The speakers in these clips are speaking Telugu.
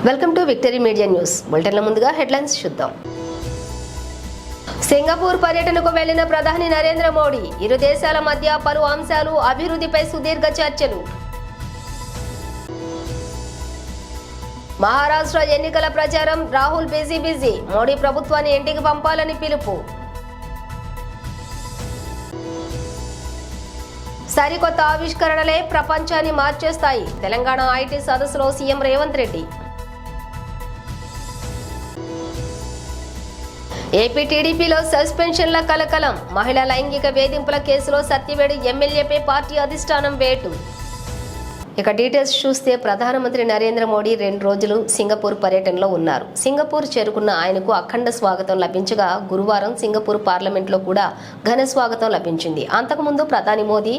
Welcome to Victory Media News. బులెటిన్ల ముందుగా హెడ్లైన్స్ చూద్దాం. సింగపూర్ పర్యటనకు వెళ్లిన ప్రధాని నరేంద్ర మోడీ. ఇరు దేశాల మధ్య పలు అంశాలు, అభివృద్ధిపై సుదీర్ఘ చర్చలు. మహారాష్ట్ర ఎన్నికల ప్రచారం, రాహుల్ బిజీ. మోడీ ప్రభుత్వాన్ని ఇంటికి పంపాలని పిలుపు. సరికొత్త ఆవిష్కరణలే ప్రపంచాన్ని మార్చేస్తాయి. తెలంగాణ ఐటీ సదస్సులో సీఎం రేవంత్ రెడ్డి. ఏపీ టీడీపీలో సస్పెన్షన్ల కలకలం. మహిళా లైంగిక వేధింపుల కేసులో సత్యవేడు ఎమ్మెల్యేపై పార్టీ అధిష్టానం వేటు. ఇక డీటెయిల్స్ చూస్తే ప్రధానమంత్రి నరేంద్ర మోడీ 2 రోజులు సింగపూర్ పర్యటనలో ఉన్నారు. సింగపూర్ చేరుకున్న ఆయనకు అఖండ స్వాగతం లభించగా గురువారం సింగపూర్ పార్లమెంట్లో కూడా ఘన స్వాగతం లభించింది. అంతకుముందు ప్రధాని మోదీ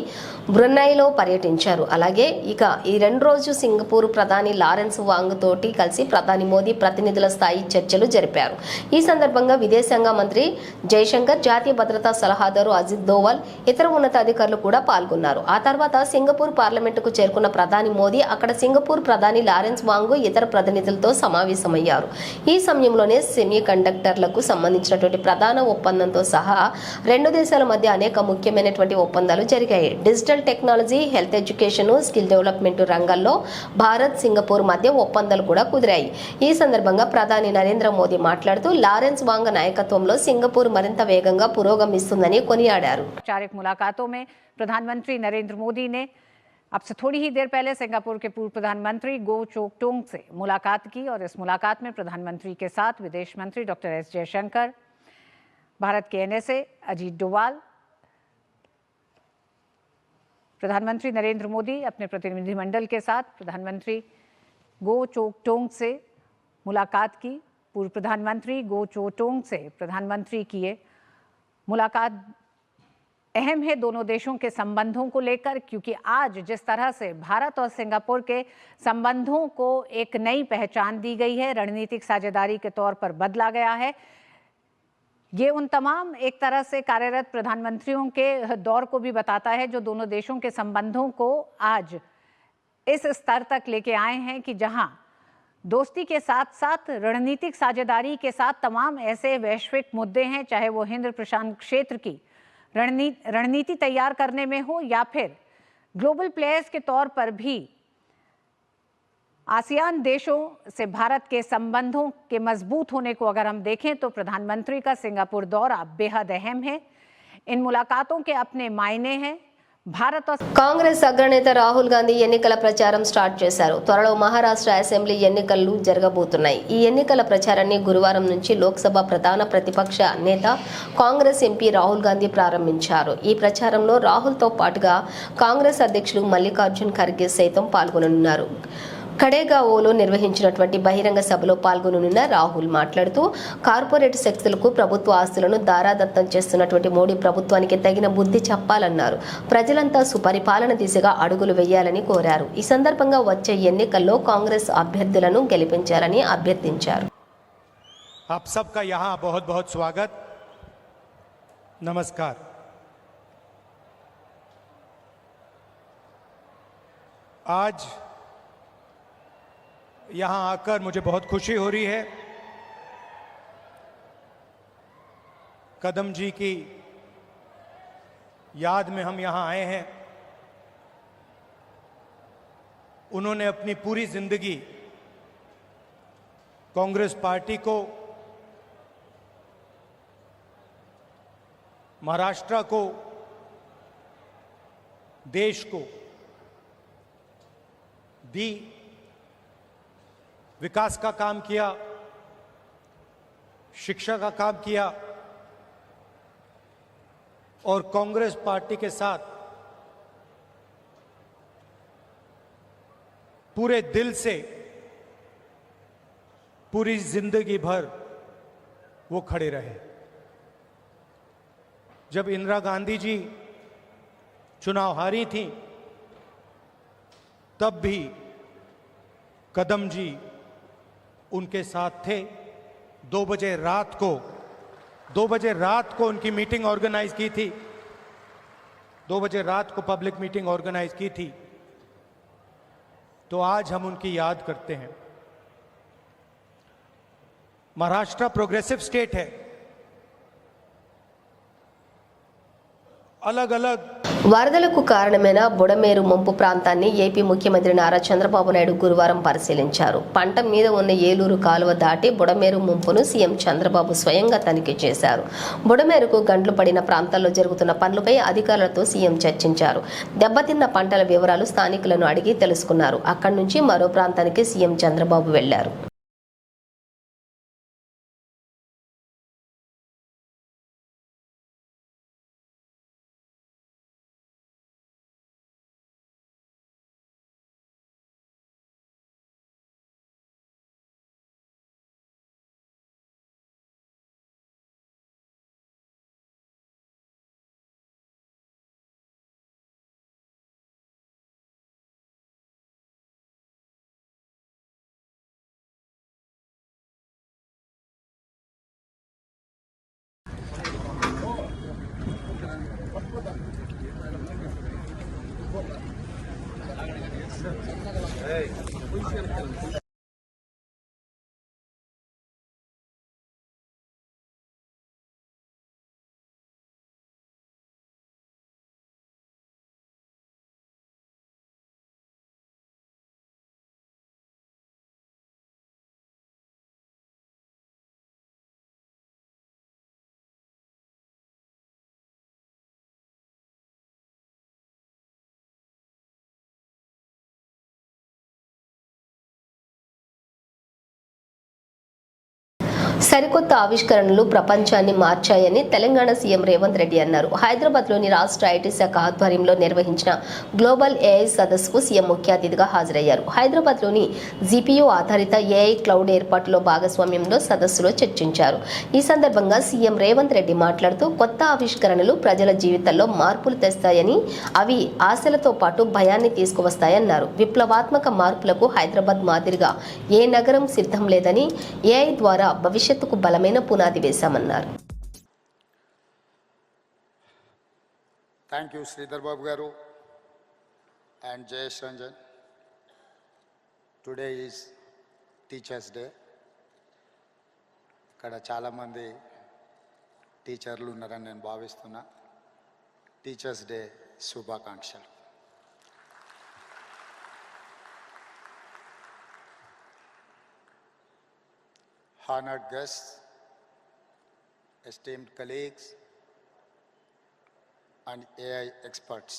బ్రునైలో పర్యటించారు. అలాగే ఇక ఈ 2 రోజు సింగపూర్ ప్రధాని లారెన్స్ వాంగ్ తోటి కలిసి ప్రధాని మోదీ ప్రతినిధుల స్థాయి చర్చలు జరిపారు. ఈ సందర్భంగా విదేశాంగ మంత్రి జైశంకర్, జాతీయ భద్రతా సలహాదారు అజిత్ దోవల్, ఇతర ఉన్నతాధికారులు కూడా పాల్గొన్నారు. ఆ తర్వాత సింగపూర్ పార్లమెంటుకు చేరుకున్న ప్రధాని మోదీ అక్కడ సింగపూర్ ప్రధాని లారెన్స్ వాంగ్, ఇతర ప్రతినిధులతో సమావేశమయ్యారు. ఈ సమయంలోనే సెమీ కండక్టర్లకు సంబంధించినటువంటి ప్రధాన ఒప్పందంతో సహా 2 దేశాల మధ్య అనేక ముఖ్యమైనటువంటి ఒప్పందాలు జరిగాయి. Digital technology, health education, skill development రంగాల్లో భారత్, సింగపూర్ మధ్య ఒప్పందాలు కూడా కుదిరాయి. ఈ సందర్భంగా ప్రధాని నరేంద్ర మోదీ మాట్లాడుతూ లారెన్స్ వాంగ్ నాయకత్వంలో సింగపూర్ మరింత వేగంగా పురోగమిస్తుందని కొనియాడారు. प्रधानमंत्री नरेंद्र मोदी ने अब से थोड़ी ही देर पहले सिंगापुर के पूर्व प्रधानमंत्री गो चोक टोंग से मुलाकात की और इस मुलाकात में प्रधानमंत्री के साथ विदेश मंत्री डॉक्टर एस जयशंकर, भारत के एनएसए अजीत डोवाल, प्रधानमंत्री नरेंद्र मोदी अपने प्रतिनिधिमंडल के साथ प्रधानमंत्री गो चोक टोंग से मुलाकात की। पूर्व प्रधानमंत्री गो चोक टोंग से प्रधानमंत्री की ये मुलाकात अहम है दोनों देशों के संबंधों को लेकर, क्योंकि आज जिस तरह से भारत और सिंगापुर के संबंधों को एक नई पहचान दी गई है, रणनीतिक साझेदारी के तौर पर बदला गया है, ये उन तमाम एक तरह से कार्यरत प्रधानमंत्रियों के दौर को भी बताता है जो दोनों देशों के संबंधों को आज इस स्तर तक लेके आए हैं कि जहां दोस्ती के साथ साथ रणनीतिक साझेदारी के साथ तमाम ऐसे वैश्विक मुद्दे हैं, चाहे वो हिंद प्रशांत क्षेत्र की रणनीति तैयार करने में हो या फिर ग्लोबल प्लेयर्स के तौर पर भी आसियान देशों से भारत के संबंधों के मजबूत होने को अगर हम देखें तो प्रधानमंत्री का सिंगापुर दौरा बेहद अहम है। इन मुलाकातों के अपने मायने हैं। కాంగ్రెస్ అగ్రనేత రాహుల్ గాంధీ ఎన్నికల ప్రచారం స్టార్ట్ చేశారు. త్వరలో మహారాష్ట్ర అసెంబ్లీ ఎన్నికలు జరగబోతున్నాయి. ఈ ఎన్నికల ప్రచారాన్ని గురువారం నుంచి లోక్సభ ప్రధాన ప్రతిపక్ష నేత కాంగ్రెస్ ఎంపీ రాహుల్ గాంధీ ప్రారంభించారు. ఈ ప్రచారంలో రాహుల్తో పాటుగా కాంగ్రెస్ అధ్యక్షులు మల్లికార్జున్ ఖర్గే సైతం పాల్గొననున్నారు. కడేగావోలో నిర్వహించినటువంటి బహిరంగ సభలో పాల్గొననున్న రాహుల్ మాట్లాడుతూ కార్పొరేట్ శక్తులకు ప్రభుత్వ ఆస్తులను దారాదత్తం చేస్తున్నటువంటి మోడీ ప్రభుత్వానికి తగిన బుద్ధి చెప్పాలన్నారు. ప్రజలంతా సుపరిపాలన దిశగా అడుగులు వేయాలని కోరారు. ఈ సందర్భంగా వచ్చే ఎన్నికల్లో కాంగ్రెస్ అభ్యర్థులను గెలిపించాలని అభ్యర్థించారు. आप सबका यहाँ बहुत बहुत स्वागत, नमस्कार। आज यहाँ आकर मुझे बहुत खुशी हो रही है। कदम जी की याद में हम यहाँ आए हैं। उन्होंने अपनी पूरी जिंदगी कांग्रेस पार्टी को, महाराष्ट्र को, देश को दी, विकास का काम किया, शिक्षा का काम किया और कांग्रेस पार्टी के साथ पूरे दिल से पूरी जिंदगी भर वो खड़े रहे। जब इंदिरा गांधी जी चुनाव हारी थी तब भी कदम जी उनके साथ थे। 2 बजे रात को उनकी मीटिंग ऑर्गेनाइज की थी। 2 बजे रात को पब्लिक मीटिंग ऑर्गेनाइज की थी। तो आज हम उनकी याद करते हैं। महाराष्ट्र प्रोग्रेसिव स्टेट है, अलग अलग వరదలకు కారణమైన బుడమేరు ముంపు ప్రాంతాన్ని ఏపీ ముఖ్యమంత్రి నారా చంద్రబాబు నాయుడు గురువారం పరిశీలించారు. పంట మీద ఉన్న ఏలూరు కాలువ దాటి బుడమేరు ముంపును సీఎం చంద్రబాబు స్వయంగా తనిఖీ చేశారు. బుడమేరుకు గండ్లు పడిన ప్రాంతాల్లో జరుగుతున్న పనులపై అధికారులతో సీఎం చర్చించారు. దెబ్బతిన్న పంటల వివరాలు స్థానికులను అడిగి తెలుసుకున్నారు. అక్కడి నుంచి మరో ప్రాంతానికి సీఎం చంద్రబాబు వెళ్లారు. సరికొత్త ఆవిష్కరణలు ప్రపంచాన్ని మార్చాయని తెలంగాణ సీఎం రేవంత్ రెడ్డి అన్నారు. హైదరాబాద్లోని రాష్ట్ర ఐటీ శాఖ ఆధ్వర్యంలో నిర్వహించిన గ్లోబల్ ఏఐ సదస్సుకు సీఎం ముఖ్య అతిథిగా హాజరయ్యారు. హైదరాబాద్లోని జీపీయూ ఆధారిత ఏఐ క్లౌడ్ ఏర్పాటులో భాగస్వామ్యంలో సదస్సులో చర్చించారు. ఈ సందర్భంగా సీఎం రేవంత్ రెడ్డి మాట్లాడుతూ కొత్త ఆవిష్కరణలు ప్రజల జీవితాల్లో మార్పులు తెస్తాయని, అవి ఆశలతో పాటు భయాన్ని తీసుకువస్తాయన్నారు. విప్లవాత్మక మార్పులకు హైదరాబాద్ మాదిరిగా ఏ నగరం సిద్ధం లేదని, ఏఐ ద్వారా భవిష్యత్తుకు బలమైన పునాది వేశామన్నారు. థ్యాంక్ యూ శ్రీధర్ బాబు గారు and Jayesh Ranjan. Today is teachers day. ఇక్కడ చాలామంది టీచర్లు ఉన్నారని నేను భావిస్తున్నా. టీచర్స్ డే శుభాకాంక్షలు. Honored guests, esteemed colleagues, and AI experts.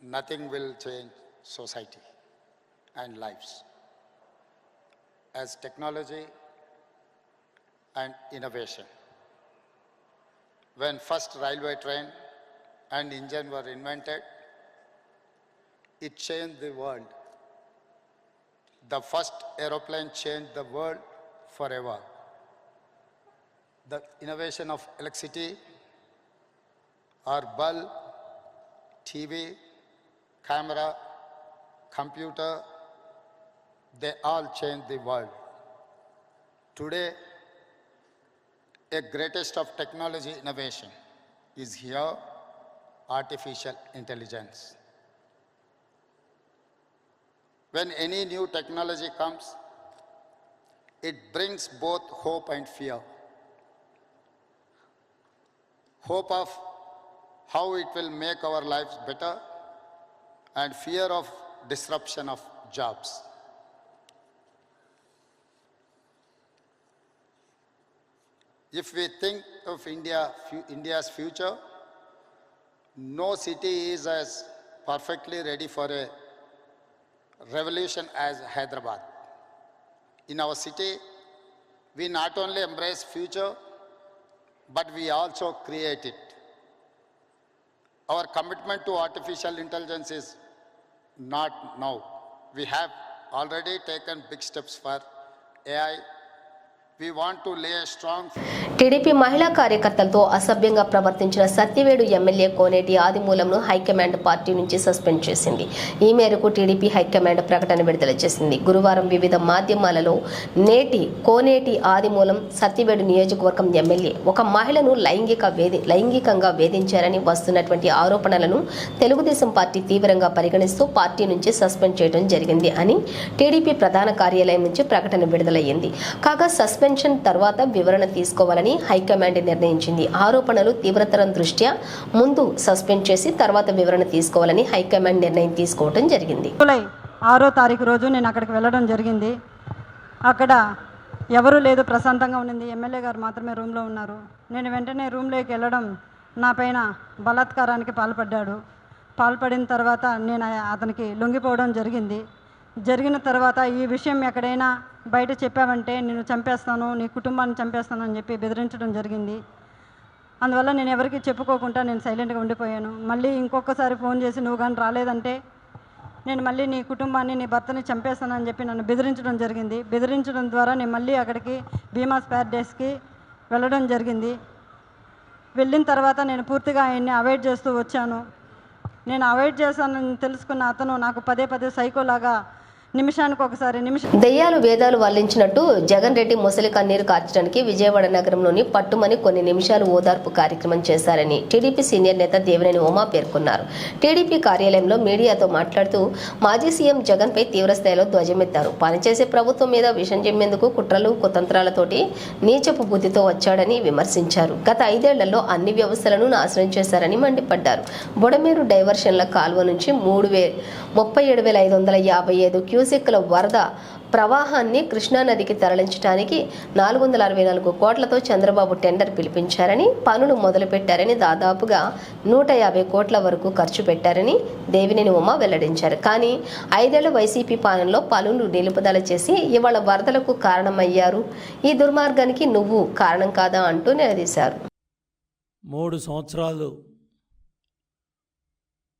Nothing will change society and lives as technology and innovation. When first railway train and engine were invented, it changed the world. The first aeroplane changed the world forever. The innovation of electricity or bulb, TV, camera, computer, they all changed the world. Today, a greatest of technology innovation is here, artificial intelligence. When any new technology comes, it brings both hope and fear. Hope of how it will make our lives better and fear of disruption of jobs. If we think of India's future, no city is as perfectly ready for a revolution as Hyderabad. In our city, we not only embrace future, but we also create it. Our commitment to artificial intelligence is not now. We have already taken big steps for AI We want to lay a strong TDP మహిళా కార్యకర్తలతో అసభ్యంగా ప్రవర్తించిన సత్యవేడు ఎమ్మెల్యే కోనేటి ఆదిమూలంను హైకమాండ్ పార్టీ నుంచి సస్పెండ్ చేసింది. ఈ మేరకు టీడీపీ హైకమాండ్ ప్రకటన విడుదల చేసింది. గురువారం వివిధ మాధ్యమాలలో కోనేటి ఆదిమూలం సత్యవేడు నియోజకవర్గం ఎమ్మెల్యే ఒక మహిళను లైంగికంగా వేధించారని వస్తున్నటువంటి ఆరోపణలను తెలుగుదేశం పార్టీ తీవ్రంగా పరిగణిస్తూ పార్టీ నుంచి సస్పెండ్ చేయడం జరిగింది అని టీడీపీ ప్రధాన కార్యాలయం నుంచి ప్రకటన విడుదలయ్యింది. కాగా సస్పెన్షన్ తర్వాత వివరణ తీసుకోవాలని హైకమాండ్ నిర్ణయించింది. ఆరోపణలు తీవ్రతరం దృష్ట్యా ముందు సస్పెండ్ చేసి తర్వాత వివరణ తీసుకోవాలని హైకమాండ్ నిర్ణయం తీసుకోవడం జరిగింది. జూలై 6వ తారీఖు రోజు నేను అక్కడికి వెళ్ళడం జరిగింది. అక్కడ ఎవరూ లేదు, ప్రశాంతంగా ఉండింది. ఎమ్మెల్యే గారు మాత్రమే రూమ్లో ఉన్నారు. నేను వెంటనే రూమ్లోకి వెళ్ళడం నా పైన బలాత్కారానికి పాల్పడిన తర్వాత నేను అతనికి లొంగిపోవడం జరిగిన తర్వాత ఈ విషయం ఎక్కడైనా బయట చెప్పావంటే నేను చంపేస్తాను, నీ కుటుంబాన్ని చంపేస్తాను అని చెప్పి బెదిరించడం జరిగింది. అందువల్ల నేను ఎవరికి చెప్పుకోకుండా నేను సైలెంట్గా ఉండిపోయాను. మళ్ళీ ఇంకొకసారి ఫోన్ చేసి నువ్వు కానీ రాలేదంటే నేను మళ్ళీ నీ కుటుంబాన్ని, నీ భర్తని చంపేస్తానని చెప్పి నన్ను బెదిరించడం ద్వారా నేను మళ్ళీ అక్కడికి భీమా స్పేర్ డేస్కి వెళ్ళడం జరిగింది. వెళ్ళిన తర్వాత నేను పూర్తిగా ఆయన్ని అవాయిడ్ చేస్తూ వచ్చాను. నేను అవాయిడ్ చేశానని తెలుసుకున్న అతను నాకు పదే సైకోలాగా దెయ్యాలు వేదాలు వల్లించినట్టు జగన్ రెడ్డి ముసలి కన్నీరు కార్చడానికి విజయవాడ నగరంలోని పట్టుమని కొన్ని నిమిషాలు ఓదార్పు కార్యక్రమం చేశారని టీడీపీ సీనియర్ నేత దేవినేని ఉమా పేర్కొన్నారు. టీడీపీ కార్యాలయంలో మీడియాతో మాట్లాడుతూ మాజీ సీఎం జగన్ పై తీవ్రస్థాయిలో ధ్వజమెత్తారు. పనిచేసే ప్రభుత్వం మీద విషం చెమ్మేందుకు కుట్రలు కుతంత్రాలతోటి నీచపు బుద్ధితో వచ్చాడని విమర్శించారు. గత 5 ఏళ్లలో అన్ని వ్యవస్థలను నాశనం చేశారని మండిపడ్డారు. బుడమేరు డైవర్షన్ల కాల్వ నుంచి 37,555 క్యూసెక్కుల వరద ప్రవాహాన్ని కృష్ణానదికి తరలించడానికి 464 కోట్లతో చంద్రబాబు టెండర్ పిలిపించారని, పనులు మొదలుపెట్టారని, దాదాపుగా 150 కోట్ల వరకు ఖర్చు పెట్టారని దేవినేని ఉమ వెల్లడించారు. కానీ 5 ఏళ్ల వైసీపీ పాలనలో పనులు నిలుపుదల చేసి ఇవాళ వరదలకు కారణమయ్యారు. ఈ దుర్మార్గానికి నువ్వు కారణం కాదా అంటూ నిలదీశారు. 3 సంవత్సరాలు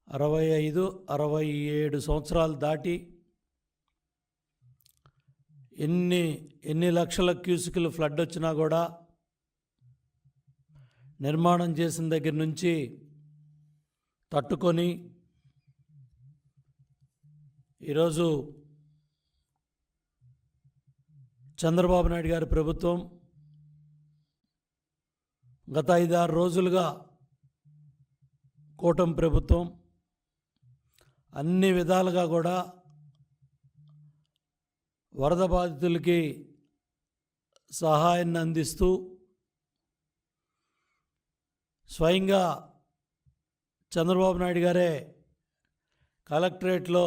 65-67 సంవత్సరాలు దాటి ఎన్ని లక్షల క్యూసిక్లు ఫ్లడ్ వచ్చినా కూడా నిర్మాణం చేసిన దగ్గర నుంచి తట్టుకొని ఈరోజు చంద్రబాబు నాయుడు గారి ప్రభుత్వం గత 5-6 రోజులుగా కూటమి ప్రభుత్వం అన్ని విధాలుగా కూడా వరద బాధితులకి సహాయాన్ని అందిస్తూ స్వయంగా చంద్రబాబు నాయుడు గారే కలెక్టరేట్లో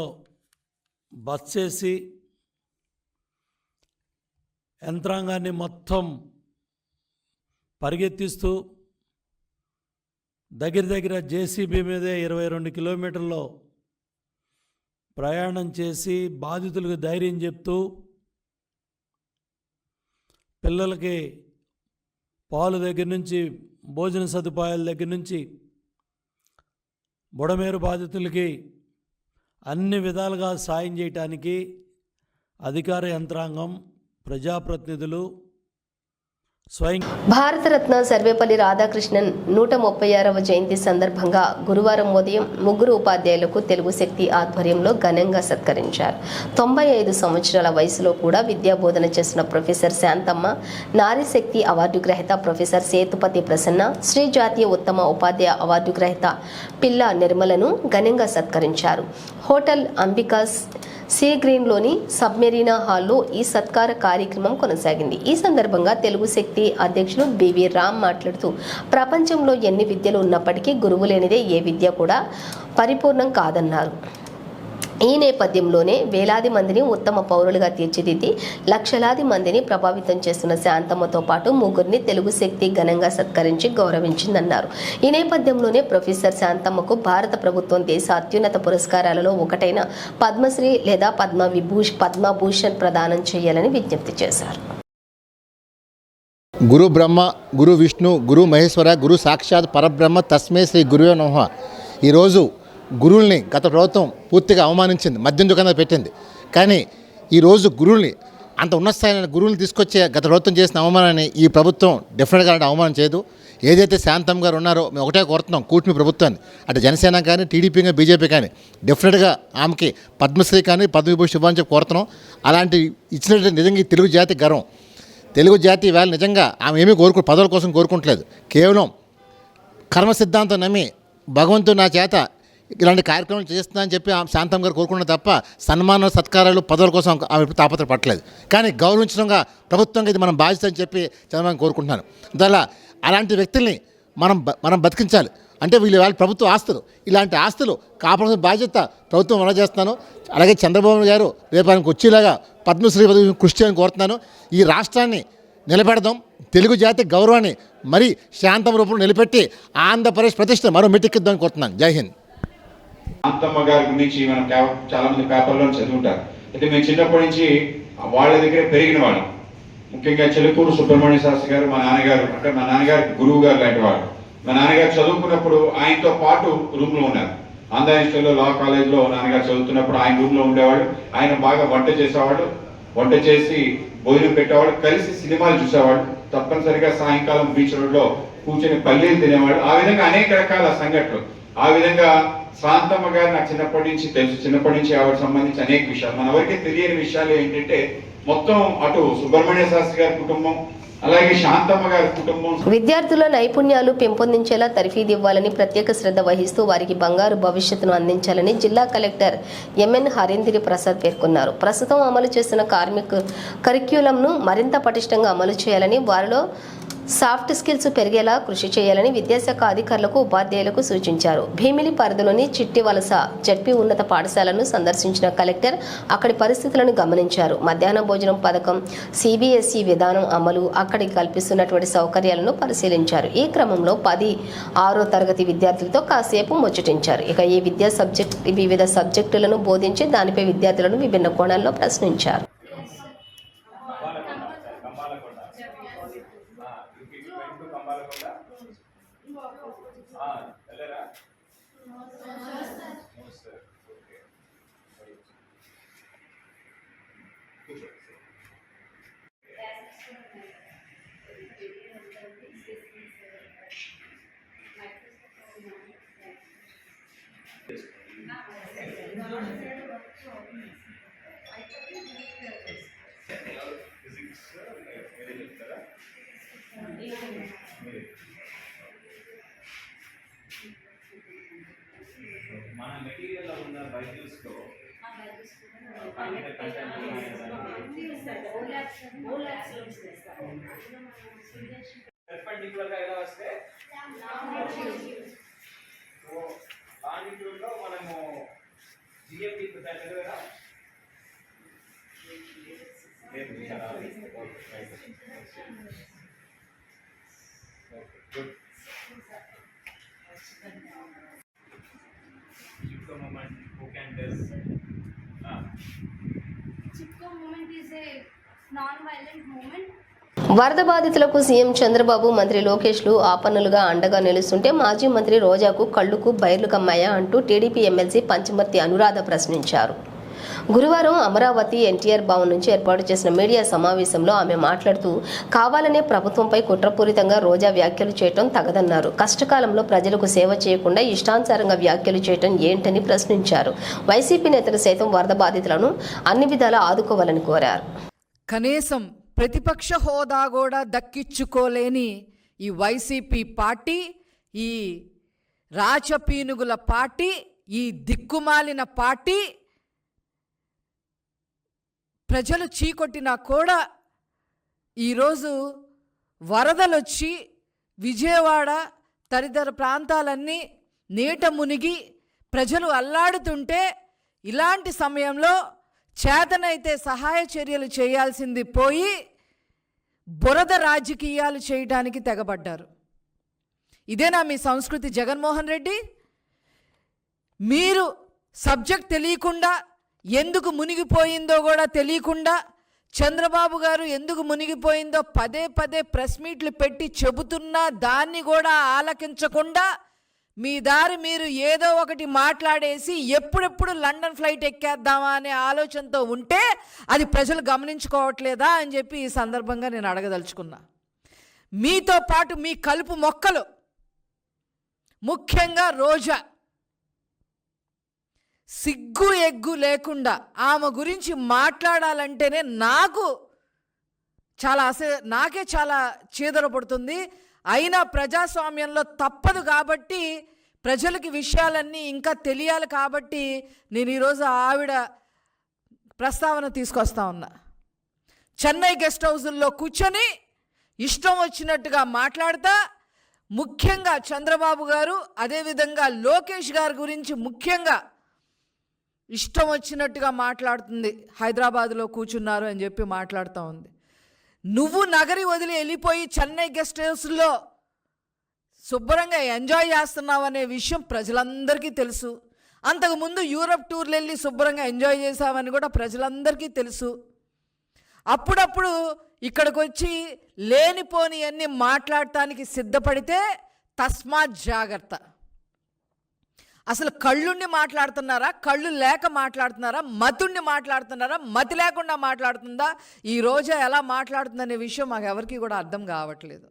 బస్ చేసి యంత్రాంగాన్ని మొత్తం పరిగెత్తిస్తూ దగ్గర జేసీబీ మీదే 22 కిలోమీటర్లో ప్రయాణం చేసి బాధితులకు ధైర్యం చెప్తూ పిల్లలకి పాలు దగ్గర నుంచి భోజన సదుపాయాల దగ్గర నుంచి బుడమేరు బాధితులకి అన్ని విధాలుగా సాయం చేయటానికి అధికార యంత్రాంగం, ప్రజాప్రతినిధులు భారతరత్న సర్వేపల్లి రాధాకృష్ణన్ 136వ జయంతి సందర్భంగా గురువారం ఉదయం 3 ఉపాధ్యాయులకు తెలుగు శక్తి ఆధ్వర్యంలో ఘనంగా సత్కరించారు. 95 సంవత్సరాల వయసులో కూడా విద్యాబోధన చేస్తున్న ప్రొఫెసర్ శాంతమ్మ, నారీ శక్తి అవార్డు గ్రహీత ప్రొఫెసర్ సేతుపతి ప్రసన్న, శ్రీ జాతీయ ఉత్తమ ఉపాధ్యాయ అవార్డు గ్రహీత పిల్ల నిర్మలను ఘనంగా సత్కరించారు. హోటల్ అంబికాస్ సీ గ్రీన్లోని సబ్మెరీనా హాల్లో ఈ సత్కార కార్యక్రమం కొనసాగింది. ఈ సందర్భంగా తెలుగు శక్తి అధ్యక్షులు బివి రామ్ మాట్లాడుతూ ప్రపంచంలో ఎన్ని విద్యలు ఉన్నప్పటికీ గురువు లేనిదే ఏ విద్య కూడా పరిపూర్ణం కాదన్నారు. ఈ నేపథ్యంలోనే వేలాది మందిని ఉత్తమ పౌరులుగా తీర్చిదిద్ది లక్షలాది మందిని ప్రభావితం చేస్తున్న శాంతమ్మతో పాటు 3 తెలుగు శక్తి ఘనంగా సత్కరించి గౌరవించిందన్నారు. ఈ నేపథ్యంలోనే ప్రొఫెసర్ శాంతమ్మకు భారత ప్రభుత్వం దేశ అత్యున్నత పురస్కారాలలో ఒకటైన పద్మశ్రీ లేదా పద్మభూషణ్ ప్రదానం చేయాలని విజ్ఞప్తి చేశారు. గురు బ్రహ్మ, గురు విష్ణు, గురు మహేశ్వర, గురు సాక్షాత్ పరబ్రహ్మ తస్మే శ్రీ గురువే నమః. ఈరోజు గురువుల్ని గత ప్రభుత్వం పూర్తిగా అవమానించింది, మద్యం దుకాణాలు పెట్టింది. కానీ ఈరోజు గురువుల్ని అంత ఉన్నత స్థాయిలో గురువులు తీసుకొచ్చే గత ప్రభుత్వం చేసిన అవమానాన్ని ఈ ప్రభుత్వం డెఫినెట్గా అలాంటి అవమానం చేయదు. ఏదైతే శాంతం గారు ఉన్నారో మేము ఒకటే కోరుతున్నాం, కూటమి ప్రభుత్వాన్ని, అటు జనసేన కానీ టీడీపీ కానీ బీజేపీ కానీ డెఫినెట్గా ఆమెకి పద్మశ్రీ కానీ పద్మవిభూషణ్ ఇవ్వాలని చెప్పి కోరుతున్నాం. అలాంటి ఇచ్చినట్టు నిజంగా తెలుగు జాతి గర్వం. తెలుగు జాతి వేళ నిజంగా ఆమె ఏమీ పదవుల కోసం కోరుకుంటలేదు. కేవలం కర్మ సిద్ధాంతం నమ్మి భగవంతుడు నా చేత ఇలాంటి కార్యక్రమాలు చేస్తున్నా అని చెప్పి ఆమె శాంతం గారు కోరుకున్నారు తప్ప సన్మానాలు సత్కారాలు పదవుల కోసం ఆమె తాపత్రపడలేదు. కానీ గౌరవించడంగా ప్రభుత్వంగా ఇది మనం బాధ్యత అని చెప్పి చంద్రబాబు కోరుకుంటున్నాను. అందువల్ల అలాంటి వ్యక్తుల్ని మనం బతికించాలి. అంటే వాళ్ళ ప్రభుత్వ ఆస్తులు, ఇలాంటి ఆస్తులు కాపాడాల్సిన బాధ్యత ప్రభుత్వం అమలు చేస్తున్నాను. అలాగే చంద్రబాబు గారు రేపు ఆయనకు వచ్చేలాగా పద్మశ్రీ పదవి కృషి చేయాలని కోరుతున్నాను. ఈ రాష్ట్రాన్ని నిలబెడదాం, తెలుగు జాతి గౌరవాన్ని మరీ శాంతం రూపంలో నిలబెట్టి ఆంధ్రప్రదేశ్ ప్రతిష్ట మరో మెట్టిక్కిద్దామని కోరుతున్నాను. జై హింద్. శాంతమ్మ గారి గురించి మనం చాలా మంది పేపర్లో చదువుంటారు. అయితే మేము చిన్నప్పటి నుంచి వాళ్ళ దగ్గర పెరిగిన వాళ్ళం. ముఖ్యంగా చిలుకూరు సుబ్రహ్మణ్య శాస్త్రి గారు మా నాన్నగారు గురువు గారు లాంటి వాడు. మా నాన్నగారు చదువుకున్నప్పుడు ఆయనతో పాటు రూమ్లో ఉన్నారు. ఆంధ్ర యూనివర్సిటీలో లా కాలేజ్లో నాన్నగారు చదువుతున్నప్పుడు ఆయన రూమ్లో ఉండేవాడు. ఆయన బాగా వంట చేసేవాడు, వంట చేసి భోజనం పెట్టేవాడు, కలిసి సినిమాలు చూసేవాడు. తప్పనిసరిగా సాయంకాలం బీచ్ రోడ్లో కూర్చొని పల్లీలు తినేవాడు. ఆ విధంగా అనేక రకాల సంఘటనలు. ఆ విధంగా శాంతమ్మ గారు నాకు చిన్నప్పటి నుంచి తెలుసు. చిన్నప్పటి నుంచి ఆవిడ సంబంధించి అనేక విషయాలు, మన ఎవరికి తెలియని విషయాలు ఏంటంటే మొత్తం అటు సుబ్రహ్మణ్య శాస్త్రి గారి కుటుంబం, అలాగే శాంతమ్మ గారి కుటుంబం. విద్యార్థుల నైపుణ్యాలు పెంపొందించేలా తర్ఫీదు ఇవ్వాలని ప్రత్యేక శ్రద్ధ వహిస్తూ వారికి బంగారు భవిష్యత్తును అందించాలని జిల్లా కలెక్టర్ ఎంఎన్ హరేంద్ర ప్రసాద్ పేర్కొన్నారు. ప్రస్తుతం అమలు చేస్తున్న కరిక్యులంను మరింత పటిష్టంగా అమలు చేయాలని, వారిలో సాఫ్ట్ స్కిల్స్ పెరిగేలా కృషి చేయాలని విద్యాశాఖ అధికారులకు ఉపాధ్యాయులకు సూచించారు. భీమిలి పరిధిలోని చిట్టివలస జడ్పీ ఉన్నత పాఠశాలను సందర్శించిన కలెక్టర్ అక్కడి పరిస్థితులను గమనించారు. మధ్యాహ్న భోజనం పథకం, సిబిఎస్ఈ విధానం అమలు, అక్కడికి కల్పిస్తున్నటువంటి సౌకర్యాలను పరిశీలించారు. ఈ క్రమంలో 10-6వ తరగతి విద్యార్థులతో కాసేపు ముచ్చటించారు. ఇక ఈ వివిధ సబ్జెక్టులను బోధించి దానిపై విద్యార్థులను విభిన్న కోణాల్లో ప్రశ్నించారు. మన మెటీరియల్ ఉన్న బైబిల్స్లో పర్పెండిక్యులర్గా ఎలా వస్తే లాంగిట్యూడ్లో మనము జిఎంపి కదా good. Chipko moment, who can tell? Chipko moment is a non-violent moment. వరద బాధితులకు సీఎం చంద్రబాబు, మంత్రి లోకేష్లు ఆపన్నులుగా అండగా నిలుస్తుంటే మాజీ మంత్రి రోజాకు కళ్ళుకు బైర్లు కమ్మాయా అంటూ టీడీపీ ఎమ్మెల్సీ పంచమర్తి అనురాధ ప్రశ్నించారు. గురువారం అమరావతి ఎన్టీఆర్ భవన్ నుంచి ఏర్పాటు చేసిన మీడియా సమావేశంలో ఆమె మాట్లాడుతూ కావాలనే ప్రభుత్వంపై కుట్రపూరితంగా రోజా వ్యాఖ్యలు చేయడం తగదన్నారు. కష్టకాలంలో ప్రజలకు సేవ చేయకుండా ఇష్టానుసారంగా వ్యాఖ్యలు చేయడం ఏంటని ప్రశ్నించారు. వైసీపీ నేతలు సైతం వరద బాధితులను అన్ని విధాలా ఆదుకోవాలని కోరారు. కనీసం ప్రతిపక్ష హోదా కూడా దక్కించుకోలేని ఈ వైసీపీ పార్టీ, ఈ రాచపీనుగుల పార్టీ, ఈ దిక్కుమాలిన పార్టీ ప్రజలు చీకొట్టినా కూడా ఈరోజు వరదలొచ్చి విజయవాడ తదితర ప్రాంతాలన్నీ నీట మునిగి ప్రజలు అల్లాడుతుంటే ఇలాంటి సమయంలో చేతనైతే సహాయ చర్యలు చేయాల్సింది పోయి బురద రాజకీయాలు చేయడానికి తెగబడ్డారు. ఇదేనా మీ సంస్కృతి జగన్మోహన్ రెడ్డి? మీరు సబ్జెక్ట్ తెలియకుండా, ఎందుకు మునిగిపోయిందో కూడా తెలియకుండా, చంద్రబాబు గారు ఎందుకు మునిగిపోయిందో పదే పదే ప్రెస్ మీట్లు పెట్టి చెబుతున్నా దాన్ని కూడా ఆలకించకుండా మీ దారి మీరు ఏదో ఒకటి మాట్లాడేసి ఎప్పుడెప్పుడు లండన్ ఫ్లైట్ ఎక్కేద్దామా అనే ఆలోచనతో ఉంటే అది ప్రజలు గమనించుకోవట్లేదా అని చెప్పి ఈ సందర్భంగా నేను అడగదలుచుకున్నా. మీతో పాటు మీ కలుపు మొక్కలు, ముఖ్యంగా రోజా, సిగ్గు ఎగ్గు లేకుండా ఆమె గురించి మాట్లాడాలంటేనే నాకే చాలా చీదర పడుతుంది. అయినా ప్రజాస్వామ్యంలో తప్పదు కాబట్టి, ప్రజలకి విషయాలన్నీ ఇంకా తెలియాలి కాబట్టి నేను ఈరోజు ఆవిడ ప్రస్తావన తీసుకొస్తా ఉన్నా. చెన్నై గెస్ట్ హౌజుల్లో కూర్చొని ఇష్టం వచ్చినట్టుగా మాట్లాడతా, ముఖ్యంగా చంద్రబాబు గారు అదేవిధంగా లోకేష్ గారి గురించి ముఖ్యంగా ఇష్టం వచ్చినట్టుగా మాట్లాడుతుంది. హైదరాబాద్లో కూర్చున్నారు అని చెప్పి మాట్లాడుతూ ఉంది. నువ్వు నగరి వదిలి వెళ్ళిపోయి చెన్నై గెస్ట్ హౌస్లో శుభ్రంగా ఎంజాయ్ చేస్తున్నావు అనే విషయం ప్రజలందరికీ తెలుసు. అంతకుముందు యూరప్ టూర్లు వెళ్ళి శుభ్రంగా ఎంజాయ్ చేసావని కూడా ప్రజలందరికీ తెలుసు. అప్పుడప్పుడు ఇక్కడికి వచ్చి లేనిపోని అన్ని మాట్లాడటానికి సిద్ధపడితే తస్మాత్ జాగ్రత్త. అసలు కళ్ళుండి మాట్లాడుతున్నారా, కళ్ళు లేక మాట్లాడుతున్నారా, మతుండి మాట్లాడుతున్నారా, మతి లేకుండా మాట్లాడుతుందా, ఈ రోజు ఎలా మాట్లాడుతుందనే విషయం మాకు ఎవరికి కూడా అర్థం కావట్లేదు.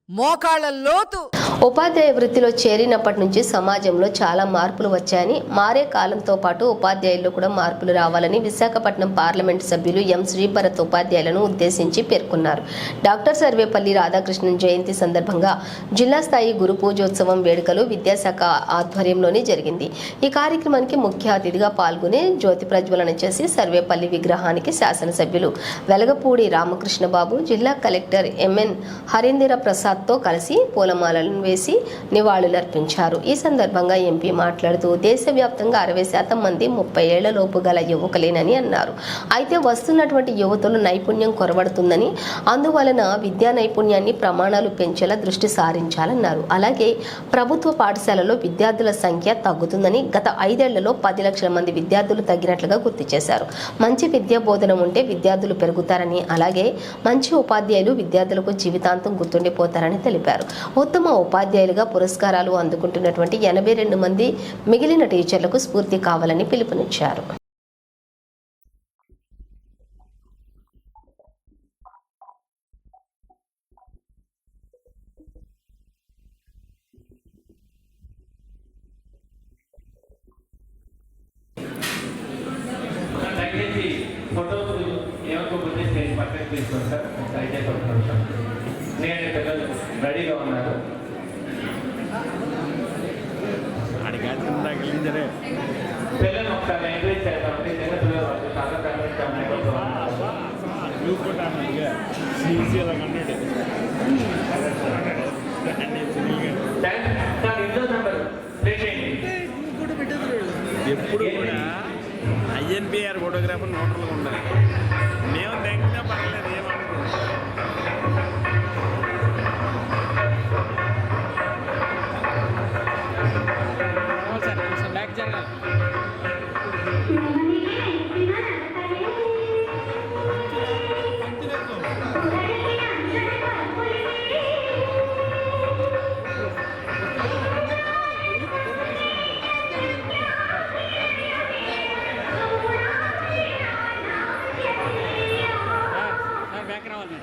మోకాళ్ళ లోతు. ఉపాధ్యాయ వృత్తిలో చేరినప్పటి నుంచి సమాజంలో చాలా మార్పులు వచ్చాయని, మారే కాలంతో పాటు ఉపాధ్యాయుల్లో కూడా మార్పులు రావాలని విశాఖపట్నం పార్లమెంటు సభ్యులు ఎం శ్రీభరత్ ఉపాధ్యాయులను ఉద్దేశించి పేర్కొన్నారు. డాక్టర్ సర్వేపల్లి రాధాకృష్ణన్ జయంతి సందర్భంగా జిల్లా స్థాయి గురు పూజోత్సవం వేడుకలు విద్యాశాఖ ఆధ్వర్యంలోనే జరిగింది. ఈ కార్యక్రమానికి ముఖ్య అతిథిగా పాల్గొని జ్యోతి ప్రజ్వలన చేసి సర్వేపల్లి విగ్రహానికి శాసనసభ్యులు వెలగపూడి రామకృష్ణబాబు, జిల్లా కలెక్టర్ ఎంఎన్ హరీంద్ర ప్రసాద్తో కలిసి పూలమాలలను వేసి నివాళులర్పించారు. ఈ సందర్భంగా ఎంపీ మాట్లాడుతూ దేశవ్యాప్తంగా 60% మంది 30 ఏళ్ల లోపు గల యువకులేనని అన్నారు. అయితే వస్తున్నటువంటి యువతులు నైపుణ్యం కొరబడుతుందని, అందువలన విద్యా నైపుణ్యాన్ని ప్రమాణాలు పెంచేలా దృష్టి సారించాలన్నారు. అలాగే ప్రభుత్వ పాఠశాలలో విద్యార్థుల సంఖ్య తగ్గుతుందని, గత 5 ఏళ్లలో 10 లక్షల మంది విద్యార్థులు తగ్గినట్లుగా గుర్తు చేశారు. మంచి విద్యా బోధన ఉంటే విద్యార్థులు పెరుగుతారని, అలాగే మంచి ఉపాధ్యాయులు విద్యార్థులకు జీవితాంతం గుర్తుండిపోతారని తెలిపారు. ఉత్తమ ఉపాధ్యాయులుగా పురస్కారాలు అందుకుంటున్నటువంటి 82 మంది మిగిలిన టీచర్లకు స్ఫూర్తి కావాలని పిలుపునిచ్చారు. దయచేసి ఫోటోలు ఏమనుకోకపోతే స్టేజ్ పక్కన తీసుకోండి సార్. దయచేసి ఒక నిమిషం. నేను పిల్లలు రెడీగా ఉన్నారు. పిల్లలు ఒకసారి ఎంకరేజ్ చేద్దామంటే చిన్న పిల్లలు వాళ్ళు చాలా ఇంట్లో నెంబర్ ప్లే చేయండి. ఎప్పుడు కూడా ఐఎన్పిఆర్ ఫోటోగ్రాఫర్ నోటర్లుగా ఉండాలి. మేము దగ్గర పర్లేదు ఏమనుకుంటున్నాం. బ్యాక్ జరగాలి. బ్యాక్ రావాలి.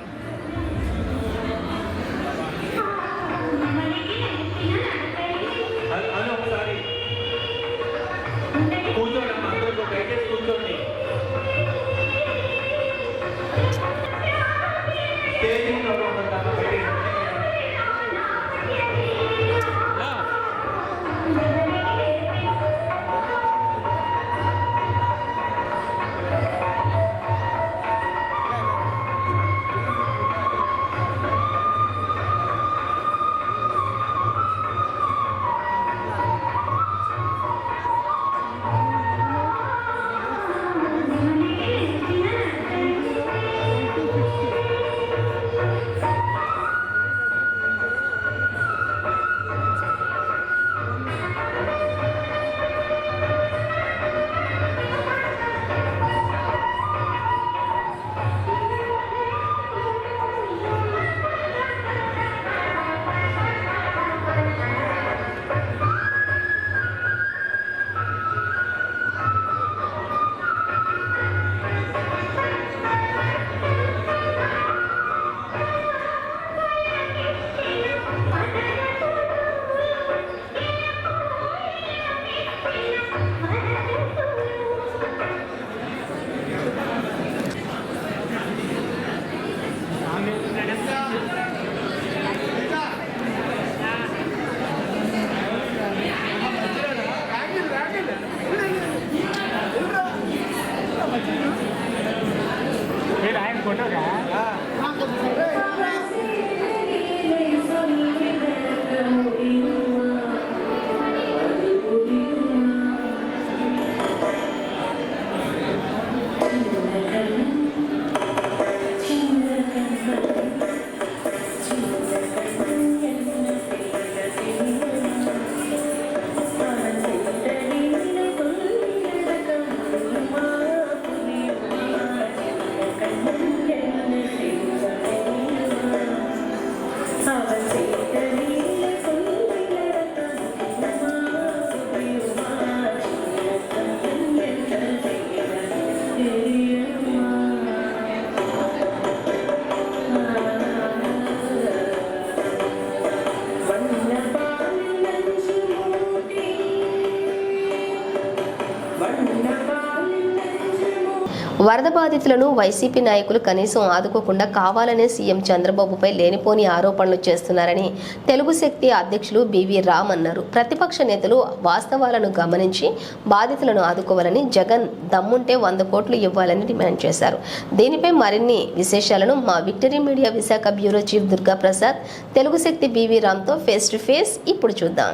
వరద బాధితులను వైసీపీ నాయకులు కనీసం ఆదుకోకుండా కావాలనే సీఎం చంద్రబాబుపై లేనిపోని ఆరోపణలు చేస్తున్నారని తెలుగు శక్తి అధ్యక్షులు బివి రామ్ అన్నారు. ప్రతిపక్ష నేతలు వాస్తవాలను గమనించి బాధితులను ఆదుకోవాలని, జగన్ దమ్ముంటే 100 కోట్లు ఇవ్వాలని డిమాండ్ చేశారు. దీనిపై మరిన్ని విశేషాలను మా Victory Media Visakha bureau chief Durga Prasad Telugu Shakti BV రామ్తో ఫేస్ టు ఫేస్ ఇప్పుడు చూద్దాం.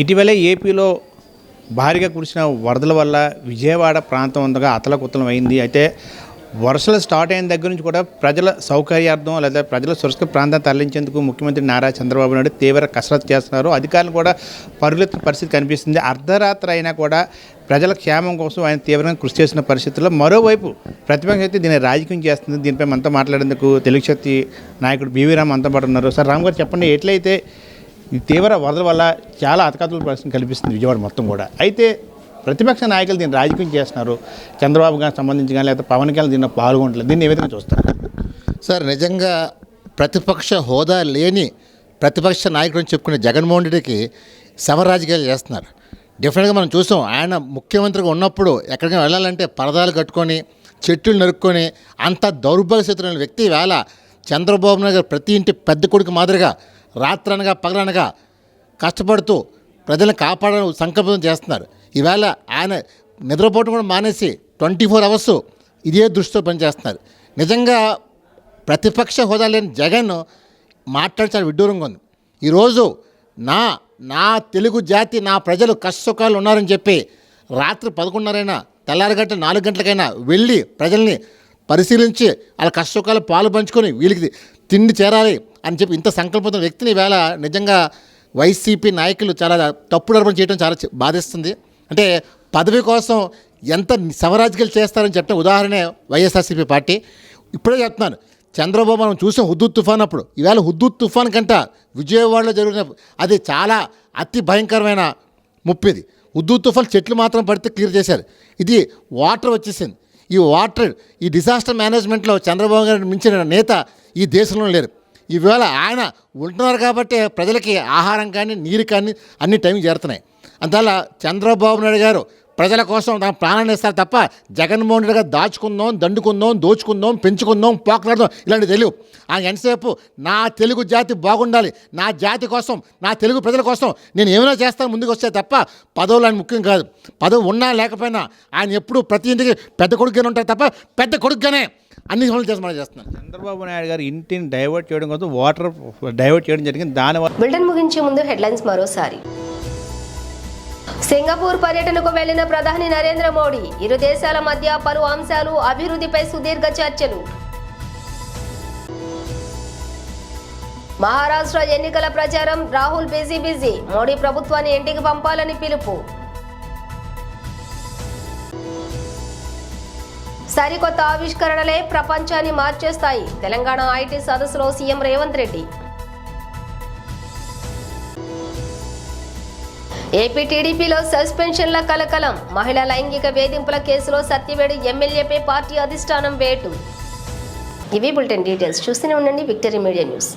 ఇటీవలే ఏపీలో భారీగా కురిసిన వరదల వల్ల విజయవాడ ప్రాంతం అంతగా అతలకుతలం అయింది. అయితే వర్షాలు స్టార్ట్ అయిన దగ్గర నుంచి కూడా ప్రజల సౌకర్యార్థం లేదా ప్రజల సురక్షిత ప్రాంతాన్ని తరలించేందుకు ముఖ్యమంత్రి నారా చంద్రబాబు నాయుడు తీవ్ర కసరత్తు చేస్తున్నారు. అధికారులు కూడా పరుగులెత్తిన పరిస్థితి కనిపిస్తుంది. అర్ధరాత్రి అయినా కూడా ప్రజల క్షేమం కోసం ఆయన తీవ్రంగా కృషి చేసిన పరిస్థితుల్లో మరోవైపు ప్రతిపక్షం అయితే దీన్ని రాజకీయం చేస్తుంది. దీనిపై మనతో మాట్లాడేందుకు తెలుగు శక్తి నాయకుడు బివి రామ్ అంతా పాటు ఉన్నారు. సార్ రామ్ గారు చెప్పండి, ఎట్లయితే ఈ తీవ్ర వరదల వల్ల చాలా అతకాతుల పరిస్థితి కల్పిస్తుంది విజయవాడ మొత్తం కూడా. అయితే ప్రతిపక్ష నాయకులు దీన్ని రాజకీయం చేస్తున్నారు. చంద్రబాబు గారికి సంబంధించి కానీ లేకపోతే పవన్ కళ్యాణ్ దీన్ని పాల్గొనట్లేదు. దీన్ని ఏ విధంగా చూస్తారు? సార్ నిజంగా ప్రతిపక్ష హోదా లేని ప్రతిపక్ష నాయకుడు అని చెప్పుకునే జగన్మోహన్ రెడ్డికి సమరాజకీయాలు చేస్తున్నారు. డెఫినెట్గా మనం చూసాం. ఆయన ముఖ్యమంత్రిగా ఉన్నప్పుడు ఎక్కడికైనా వెళ్ళాలంటే పరదాలు కట్టుకొని చెట్లు నరుక్కొని అంత దౌర్భాగ్య స్థితిలో ఉన్న వ్యక్తి వేళ చంద్రబాబు నాయుడు గారు ప్రతి ఇంటి పెద్ద కొడుకు మాదిరిగా రాత్రనగా పగలనగా కష్టపడుతూ ప్రజలను కాపాడాలని సంకల్పం చేస్తున్నారు. ఈవేళ ఆయన నిద్రపోవడం కూడా మానేసి 24 అవర్స్ ఇదే దృష్టితో పనిచేస్తున్నారు. నిజంగా ప్రతిపక్ష హోదా లేని జగన్ మాట్లాడి చాలా విడ్డూరంగా ఉంది. ఈరోజు నా తెలుగు జాతి నా ప్రజలు కష్టసుఖాలు ఉన్నారని చెప్పి రాత్రి 11:30 తెల్లారగంట 4 గంటలకైనా వెళ్ళి ప్రజల్ని పరిశీలించి వాళ్ళ కష్టసుఖాలు పాలు పంచుకొని వీళ్ళకి తిండి చేరాలి అని చెప్పి ఇంత సంకల్పంతో వ్యక్తిని వేళ నిజంగా వైసీపీ నాయకులు చాలా తప్పుడు అర్పణ చేయడం చాలా బాధిస్తుంది. అంటే పదవి కోసం ఎంత సమరాజకీయాలు చేస్తారని చెప్పిన ఉదాహరణే వైఎస్ఆర్సీపీ పార్టీ. ఇప్పుడే చెప్తున్నాను, చంద్రబాబు మనం చూసాం హుద్దూద్ తుఫాన్ అప్పుడు. ఈవేళ హుద్దూద్ తుఫాన్ కంట విజయవాడలో జరిగిన అది చాలా అతి భయంకరమైన ముప్పిది. హుద్దూద్ తుఫాన్ చెట్లు మాత్రం పడితే క్లియర్ చేశారు. ఇది వాటర్ వచ్చేసింది. ఈ డిజాస్టర్ మేనేజ్మెంట్లో చంద్రబాబు గారిని మించిన నేత ఈ దేశంలో లేరు. ఈవేళ ఆయన ఉంటున్నారు కాబట్టి ప్రజలకి ఆహారం కానీ నీరు కానీ అన్ని టైంకి చేరుతున్నాయి. అందువల్ల చంద్రబాబు నాయుడు గారు ప్రజల కోసం తన ప్రాణాన్ని ఇస్తారు తప్ప జగన్మోహన్ రెడ్డి గారు దాచుకుందాం, దండుకుందాం, దోచుకుందాం, పెంచుకుందాం, పోకలాడదాం ఇలాంటివి తెలియవు. ఆయన ఎంతసేపు నా తెలుగు జాతి బాగుండాలి, నా జాతి కోసం, నా తెలుగు ప్రజల కోసం నేను ఏమైనా చేస్తాను ముందుకు వస్తే తప్ప పదవులు ఆయన ముఖ్యం కాదు. పదవి ఉన్నా లేకపోయినా ఆయన ఎప్పుడూ ప్రతి ఇంటికి పెద్ద కొడుకుగానే ఉంటారు తప్ప పెద్ద కొడుకుగానే అన్ని పనులు చేస్తున్నాను. చంద్రబాబు నాయుడు గారు ఇంటిని డైవర్ట్ చేయడం కోసం వాటర్ డైవర్ట్ చేయడం జరిగింది. దానివల్ల బులెటిన్ ముగించే ముందు హెడ్లైన్స్ మరోసారి. సింగపూర్ పర్యటనకు వెళ్లిన ప్రధాని నరేంద్ర మోడీ, ఇరు దేశాల మధ్య పలు అంశాలు, అభివృద్ధిపై సుదీర్ఘ చర్చలు. మహారాష్ట్ర ఎన్నికల ప్రచారం, రాహుల్ బిజీ, మోడీ ప్రభుత్వాన్ని ఇంటికి పంపాలని పిలుపు. సరికొత్త ఆవిష్కరణలే ప్రపంచాన్ని మార్చేస్తాయి, తెలంగాణ ఐటీ సదస్సులో సీఎం రేవంత్ రెడ్డి. ఏపీ టీడీపీలో సస్పెన్షన్ల కలకలం, మహిళా లైంగిక వేధింపుల కేసులో సత్యవేడు ఎమ్మెల్యేపై పార్టీ అధిష్టానం వేటు. ఇవి బులెటిన్ డీటెయిల్స్. చూస్తూనే ఉండండి విక్టరీ మీడియా న్యూస్.